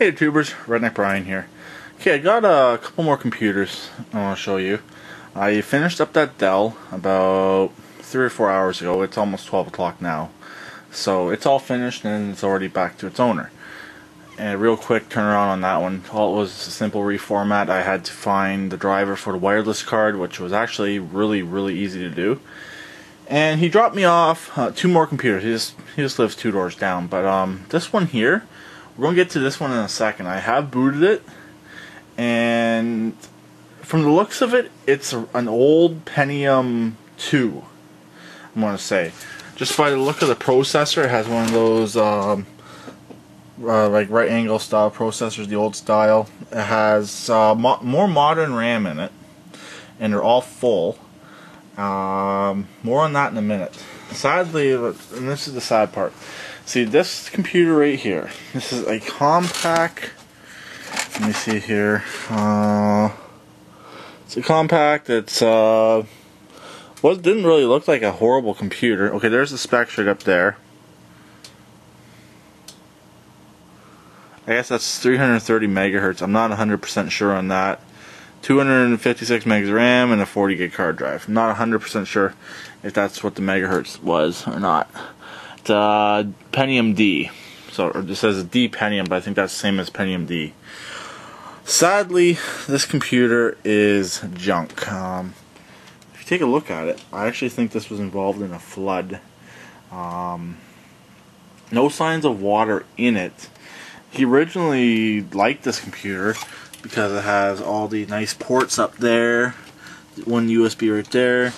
Hey tubers, Redneck Brian here. Okay, I got a couple more computers I want to show you. I finished up that Dell about 3 or 4 hours ago. It's almost 12 o'clock now. So it's all finished and it's already back to its owner. And a real quick turnaround on that one. All it was a simple reformat. I had to find the driver for the wireless card, which was actually really easy to do. And he dropped me off 2 more computers. He just lives 2 doors down. But this one here, we're going to get to this one in a second. I have booted it, and from the looks of it, it's an old Pentium 2, I'm going to say. Just by the look of the processor, it has one of those like right angle style processors, the old style. It has more modern RAM in it, and they're all full. More on that in a minute. Sadly, and this is the sad part, see this computer right here, this is a Compaq, let me see here, it's a Compaq that's didn't really look like a horrible computer. Okay, there's the specs right up there. I guess that's 330 megahertz. I'm not 100% sure on that. 256 megs RAM and a 40 gig hard drive. I'm not 100% sure if that's what the megahertz was or not. It's Pentium D. So it says D Pentium, but I think that's the same as Pentium D. Sadly, this computer is junk. If you take a look at it, I actually think this was involved in a flood. No signs of water in it. He originally liked this computer because it has all the nice ports up there, one USB right there,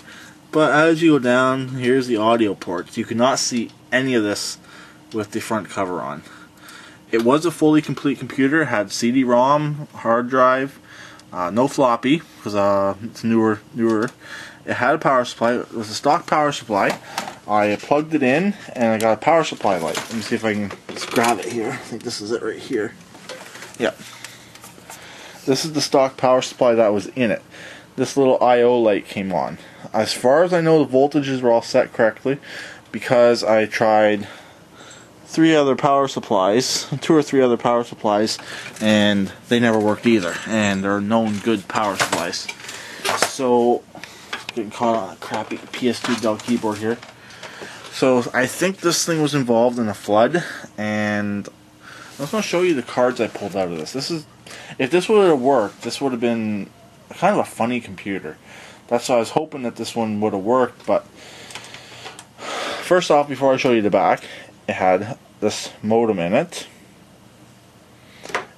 but as you go down, here's the audio ports. You cannot see any of this with the front cover on. It was a fully complete computer, had CD-ROM, hard drive, no floppy, because it's newer. It had a power supply. It was a stock power supply. I plugged it in, and I got a power supply light. Let me see if I can just grab it here. I think this is it right here. Yep. This is the stock power supply that was in it. This little I/O light came on. As far as I know, the voltages were all set correctly, because I tried 2 or 3 other power supplies, and they never worked either. And they're known good power supplies. So, getting caught on a crappy PS2 Dell keyboard here. So I think this thing was involved in a flood, and I'm just going to show you the cards I pulled out of this. If this would have worked, this would have been kind of a funny computer. That's why I was hoping that this one would have worked. But first off, before I show you the back, it had this modem in it.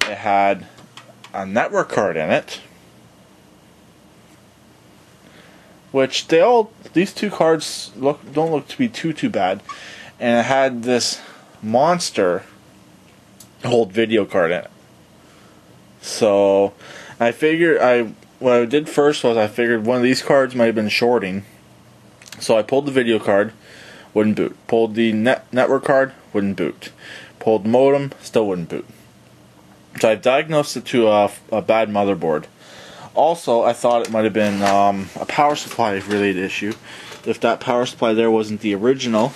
It had a network card in it, which these 2 cards don't look to be too bad. And it had this monster old video card in it. So I figured what I did first was I figured one of these cards might have been shorting. So I pulled the video card, wouldn't boot. Pulled the network card, wouldn't boot. Pulled the modem, still wouldn't boot. So I diagnosed it to a bad motherboard. Also, I thought it might have been a power supply related issue. If that power supply there wasn't the original,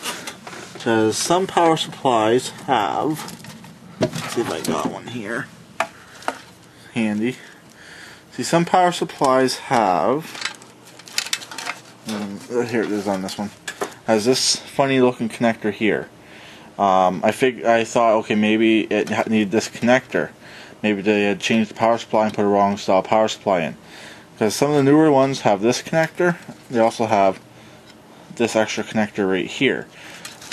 because some power supplies have. Let's see if I got one here. Handy. See, some power supplies have. Here it is on this one. Has this funny looking connector here. I thought, okay, maybe it needed this connector. Maybe they had changed the power supply and put a wrong style power supply in. Because some of the newer ones have this connector. They also have this extra connector right here.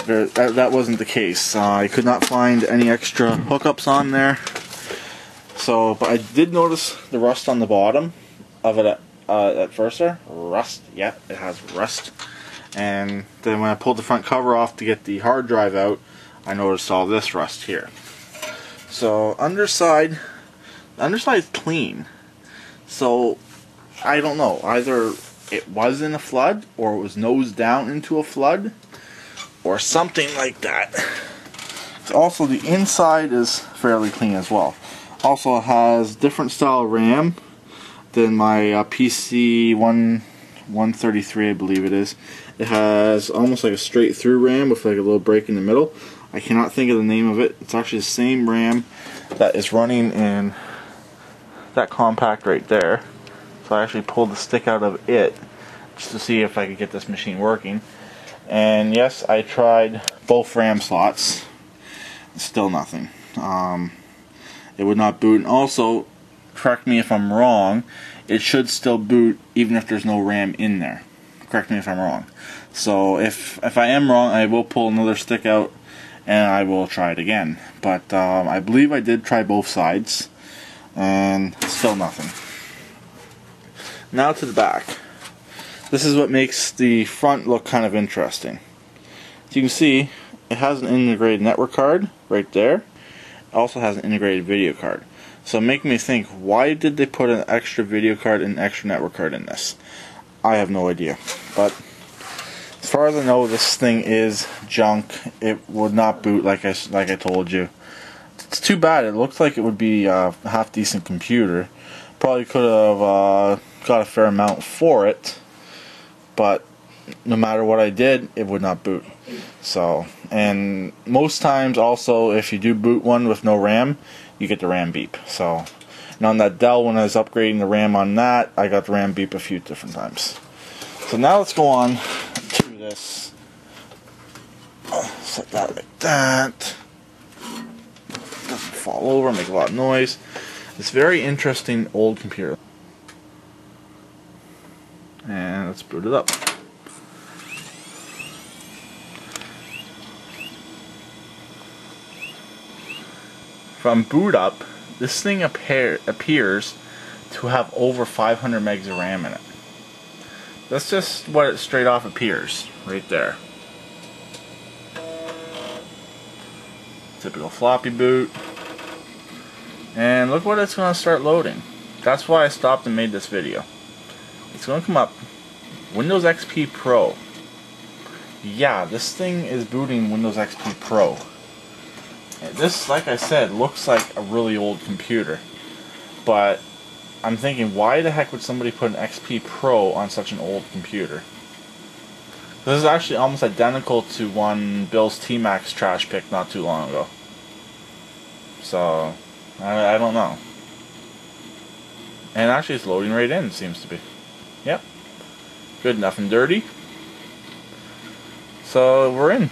That wasn't the case. I could not find any extra hookups on there. So, but I did notice the rust on the bottom of it at first there. Rust. Yeah, it has rust. And then when I pulled the front cover off to get the hard drive out, I noticed all this rust here. So underside's clean. So I don't know. Either it was in a flood, or it was nosed down into a flood, or something like that. Also, the inside is fairly clean as well. Also has different style RAM than my PC 133, I believe it is. It has almost like a straight through RAM with like a little break in the middle. I cannot think of the name of it. It's actually the same RAM that is running in that compact right there. So I actually pulled the stick out of it just to see if I could get this machine working. And yes, I tried both RAM slots. Still nothing. It would not boot. And also, correct me if I'm wrong, it should still boot even if there's no RAM in there. Correct me if I'm wrong. So if I am wrong, I will pull another stick out and I will try it again. But I believe I did try both sides and still nothing. Now to the back. This is what makes the front look kind of interesting. As you can see, it has an integrated network card right there. It also has an integrated video card. So making me think, why did they put an extra video card and an extra network card in this? I have no idea. But as far as I know, this thing is junk. It would not boot like I told you. It's too bad. It looks like it would be a half decent computer. Probably could have got a fair amount for it, but no matter what I did, it would not boot. So, and most times also, if you do boot one with no RAM, you get the RAM beep. So, and on that Dell, when I was upgrading the RAM on that, I got the RAM beep a few different times. So now let's go on to this. Set that like that. Doesn't fall over, make a lot of noise. This very interesting old computer. And let's boot it up. From boot up, this thing appears to have over 500 megs of RAM in it. That's just what it straight off appears, right there. Typical floppy boot. And look what it's going to start loading. That's why I stopped and made this video. It's going to come up, Windows XP Pro. Yeah, this thing is booting Windows XP Pro. This, like I said, looks like a really old computer. But I'm thinking, why the heck would somebody put an XP Pro on such an old computer? This is actually almost identical to one Bill's T-Max trash pick not too long ago. So, I don't know. And actually it's loading right in, seems to be. Yep. Good enough and dirty. So, we're in.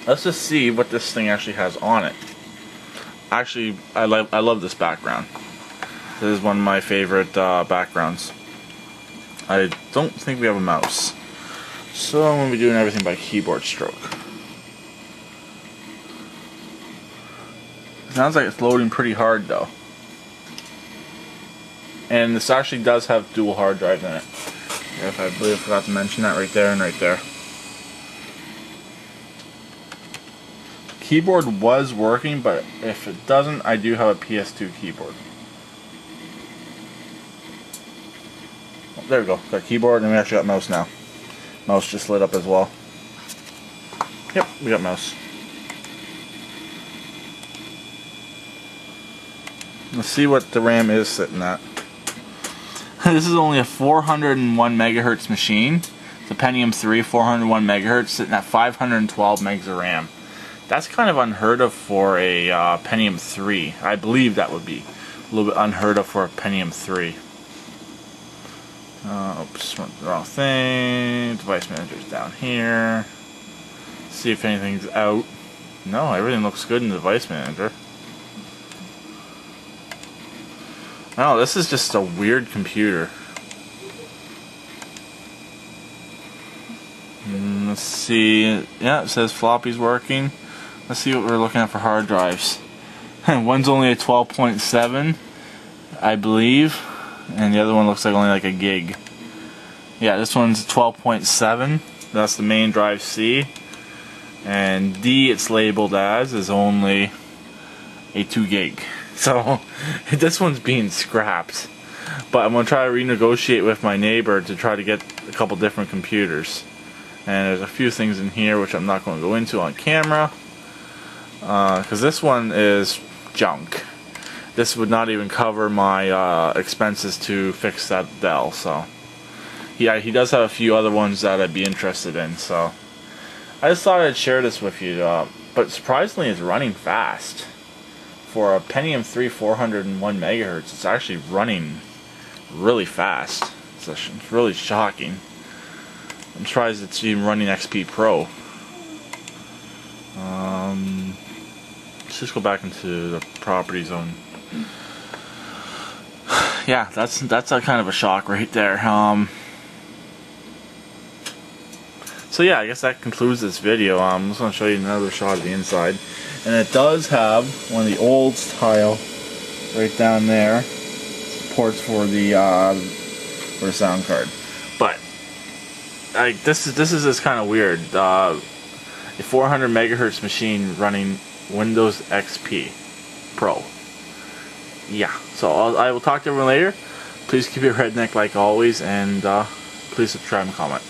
Let's just see what this thing actually has on it. Actually, I love this background. This is one of my favorite backgrounds. I don't think we have a mouse. So I'm going to be doing everything by keyboard stroke. Sounds like it's loading pretty hard though. And this actually does have dual hard drives in it. If I believe I forgot to mention that right there and right there. Keyboard was working, but if it doesn't, I do have a PS2 keyboard. Oh, there we go. Got keyboard and we actually got mouse now. Mouse just lit up as well. Yep, we got mouse. Let's see what the RAM is sitting at. This is only a 401 megahertz machine. It's a Pentium 3, 401 megahertz, sitting at 512 megs of RAM. That's kind of unheard of for a Pentium 3. I believe that would be a little bit unheard of for a Pentium 3. Oops, went the wrong thing. Device manager's down here. See if anything's out. No, everything looks good in the device manager. No, this is just a weird computer. Let's see. Yeah, it says floppy's working. Let's see what we're looking at for hard drives. One's only a 12.7, I believe, and the other one looks like only like a gig. Yeah, this one's 12.7. That's the main drive C. And D, it's labeled as, is only a 2 gig. So this one's being scrapped. But I'm going to try to renegotiate with my neighbor to try to get a couple different computers. And there's a few things in here which I'm not going to go into on camera. Because this one is junk. This would not even cover my expenses to fix that Dell. So yeah, he does have a few other ones that I'd be interested in. So I just thought I'd share this with you. But surprisingly, it's running fast. for a Pentium 3 401 megahertz, it's actually running really fast. It's really shocking. I'm surprised it's even running XP Pro. Let's just go back into the property zone. Yeah, that's a kind of a shock right there. So yeah, I guess that concludes this video. I'm just going to show you another shot of the inside. And it does have one of the old style right down there. Ports for the sound card. But this is just kind of weird. A 400 megahertz machine running Windows XP Pro. Yeah, so I will talk to everyone later. Please keep your redneck like always, and please subscribe and comment.